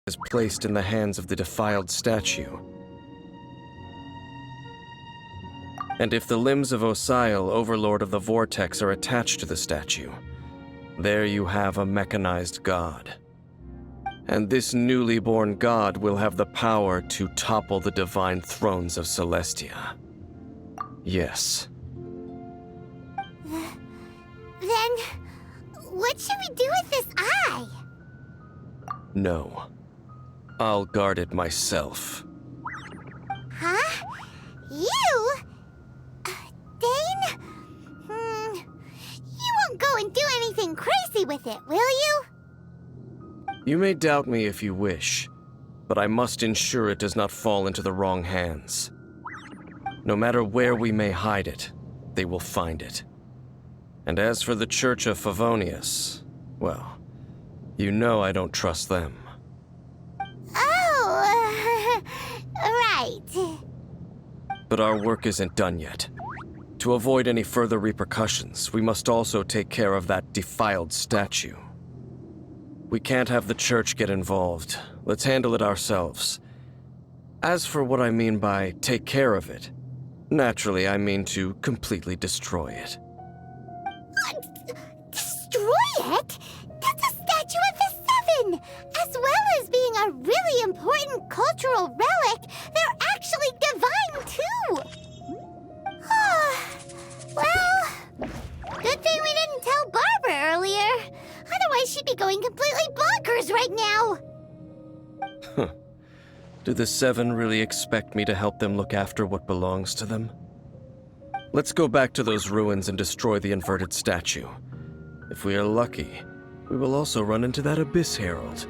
is placed in the hands of the defiled statue. And if the limbs of Osial, overlord of the vortex, are attached to the statue, there you have a mechanized god. And this newly born god will have the power to topple the divine thrones of Celestia. Yes. Then, what should we do with this eye? No. I'll guard it myself. Huh? You? Dane? You won't go and do anything crazy with it, will you? You may doubt me if you wish, but I must ensure it does not fall into the wrong hands. No matter where we may hide it, they will find it. And as for the Church of Favonius, well, you know I don't trust them. Oh, right. But our work isn't done yet. To avoid any further repercussions, we must also take care of that defiled statue. We can't have the church get involved. Let's handle it ourselves. As for what I mean by take care of it, naturally I mean to completely destroy it. Destroy it? That's a statue of the Seven! As well as being a really important cultural relic, they're actually divine too! Well, good thing we didn't tell Barbara earlier. Otherwise she'd be going completely bonkers right now! Do the Seven really expect me to help them look after what belongs to them? Let's go back to those ruins and destroy the inverted statue. If we are lucky, we will also run into that Abyss Herald.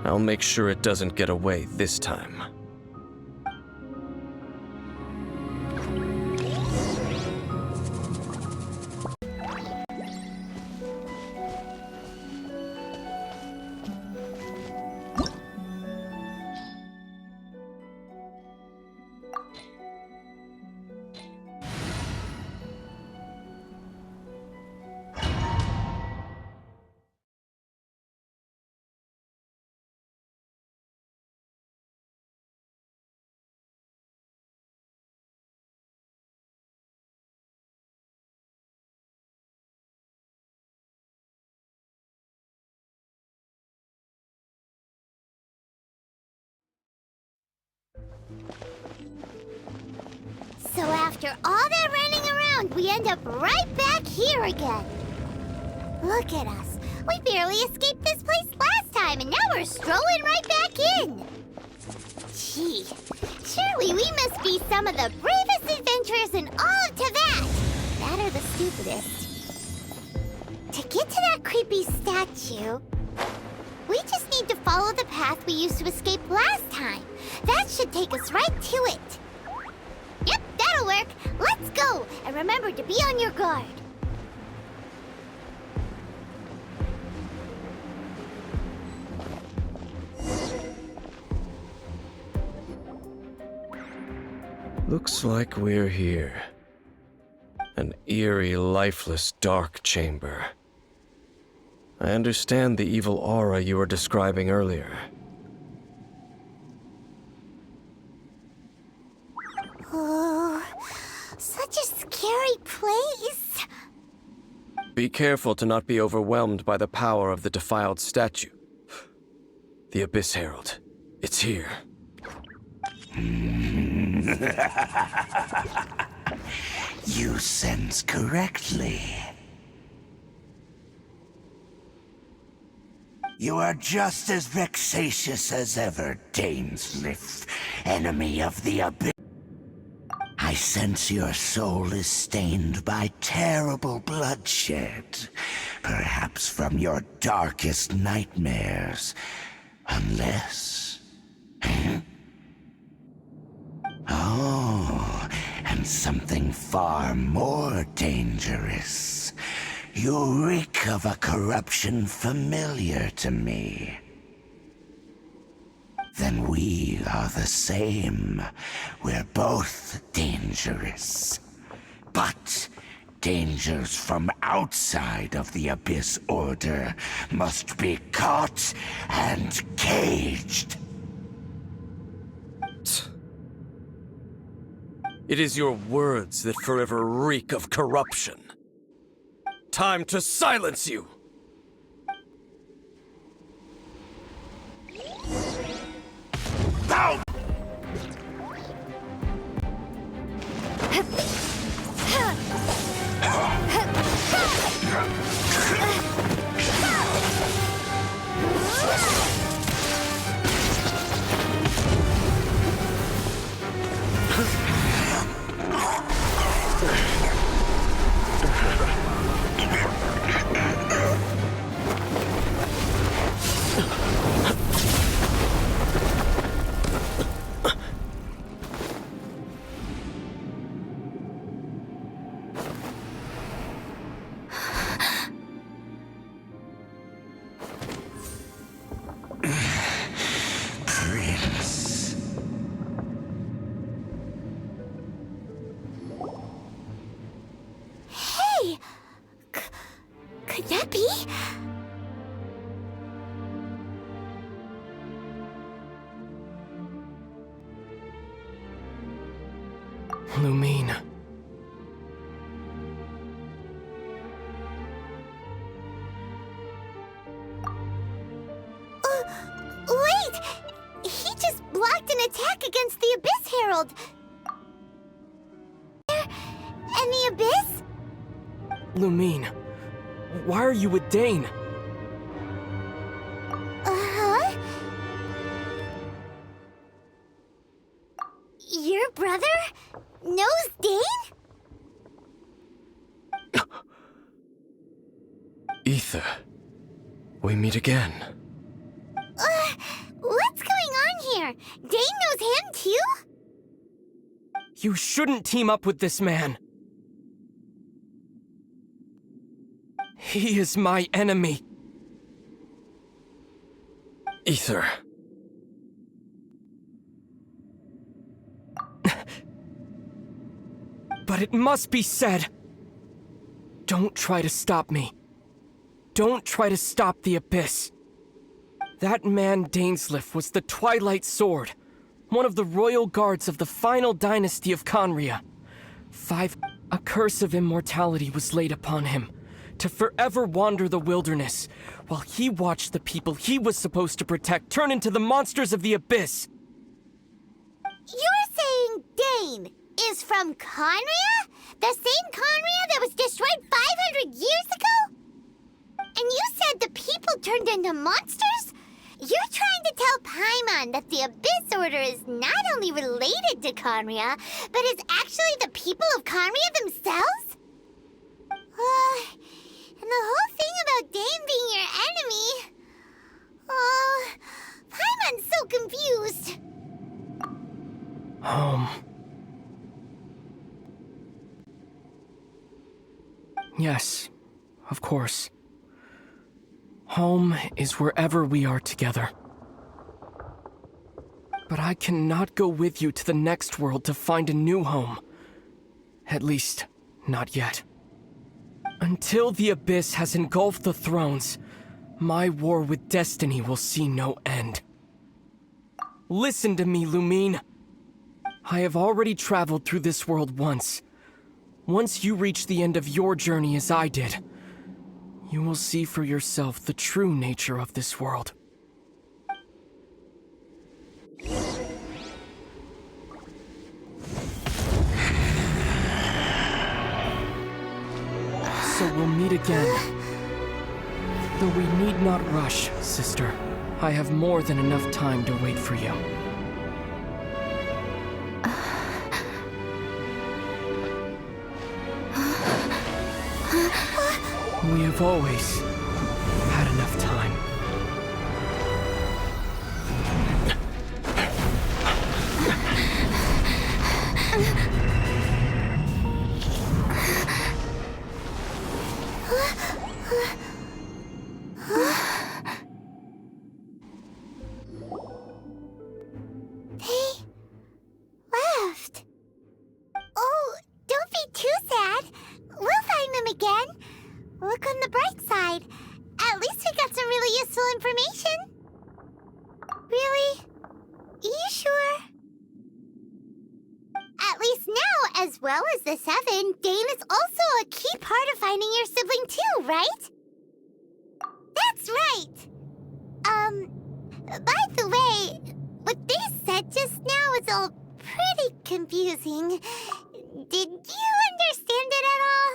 I'll make sure it doesn't get away this time. So after all that running around, we end up right back here again. Look at us. We barely escaped this place last time, and now we're strolling right back in. Gee, surely we must be some of the bravest adventurers in all of Teyvat. That or the stupidest. To get to that creepy statue, we just need to follow the path we used to escape last time. That should take us right to it. Yep, that'll work. Let's go. And remember to be on your guard. Looks like we're here. An eerie, lifeless, dark chamber. I understand the evil aura you were describing earlier. Oh, such a scary place. Be careful to not be overwhelmed by the power of the defiled statue. The Abyss Herald. It's here. You sense correctly. You are just as vexatious as ever, Dainsmith, enemy of the Abyss. I sense your soul is stained by terrible bloodshed, perhaps from your darkest nightmares, unless... Oh, and something far more dangerous. You reek of a corruption familiar to me. Then we are the same. We're both dangerous. But Dangers from outside of the Abyss Order must be caught and caged. It is your words that forever reek of corruption. Time to silence you! Out! Prince. Hey! Could that be? Lumine. Wait! He just blocked an attack against the Abyss Herald! And the Abyss? Lumine. Why are you with Dane? Uh-huh? Your brother knows Dane? Ether, we meet again. What's going on here? Dane knows him too? You shouldn't team up with this man. He is my enemy. Ether. But it must be said. Don't try to stop me. Don't try to stop the Abyss. That man Dainsleif was the Twilight Sword, one of the royal guards of the final dynasty of Conria. A curse of immortality was laid upon him, to forever wander the wilderness, while he watched the people he was supposed to protect turn into the monsters of the Abyss. You're saying Dane is from Conria? The same Conria that was destroyed 500 years ago? And you said the people turned into monsters? You're trying to tell Paimon that the Abyss Order is not only related to Conria, but is actually the people of Conria themselves? And the whole thing about Dane being your enemy... Paimon's so confused. Yes, of course. Home is wherever we are together. But I cannot go with you to the next world to find a new home. At least, not yet. Until the Abyss has engulfed the thrones, my war with destiny will see no end. Listen to me, Lumine. I have already traveled through this world once. Once you reach the end of your journey as I did, you will see for yourself the true nature of this world. So we'll meet again. Though we need not rush, sister. I have more than enough time to wait for you. We have always had enough time. They left. Oh, don't be too sad. We'll find really useful information. Really? You sure? At least now, as well as the 7, Dane is also a key part of finding your sibling too, right? That's right! By the way, what they said just now is all pretty confusing. Did you understand it at all?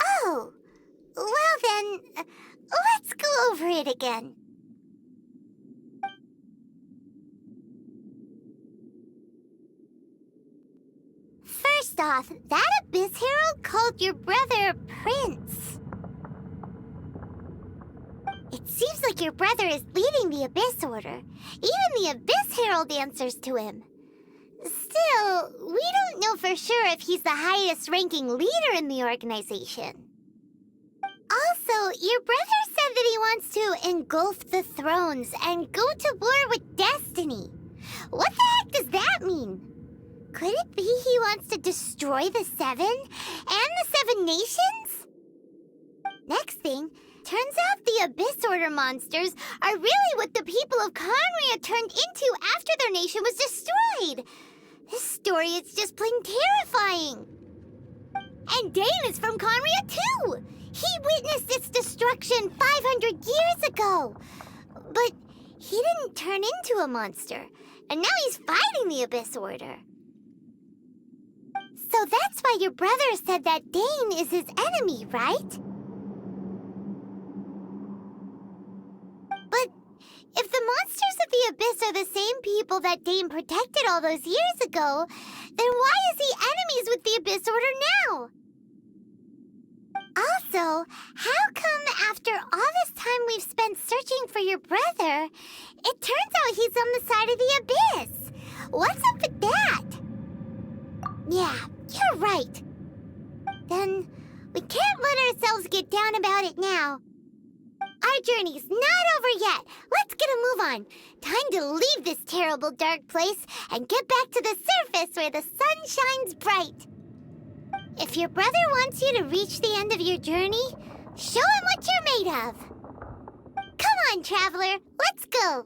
Oh, well then, let's go over it again. First off, that Abyss Herald called your brother Prince. It seems like your brother is leading the Abyss Order. Even the Abyss Herald answers to him. Still, we don't know for sure if he's the highest-ranking leader in the organization. Also, your brother said that he wants to engulf the thrones and go to war with Destiny. What the heck does that mean? Could it be he wants to destroy the 7 and the 7 nations? Next thing, turns out the Abyss Order monsters are really what the people of Conria turned into after their nation was destroyed. This story is just plain terrifying. And Dane is from Conria too. He witnessed its destruction 500 years ago. But he didn't turn into a monster, and now he's fighting the Abyss Order. So that's why your brother said that Dane is his enemy, right? But if the monsters of the Abyss are the same people that Dane protected all those years ago, then why is he enemies with the Abyss Order now? Also, how come after all this time we've spent searching for your brother, it turns out he's on the side of the Abyss? What's up with that? Yeah, you're right. Then we can't let ourselves get down about it now. Our journey's not over yet. Let's get a move on. Time to leave this terrible dark place and get back to the surface where the sun shines bright. If your brother wants you to reach the end of your journey, show him what you're made of. Come on, traveler, let's go.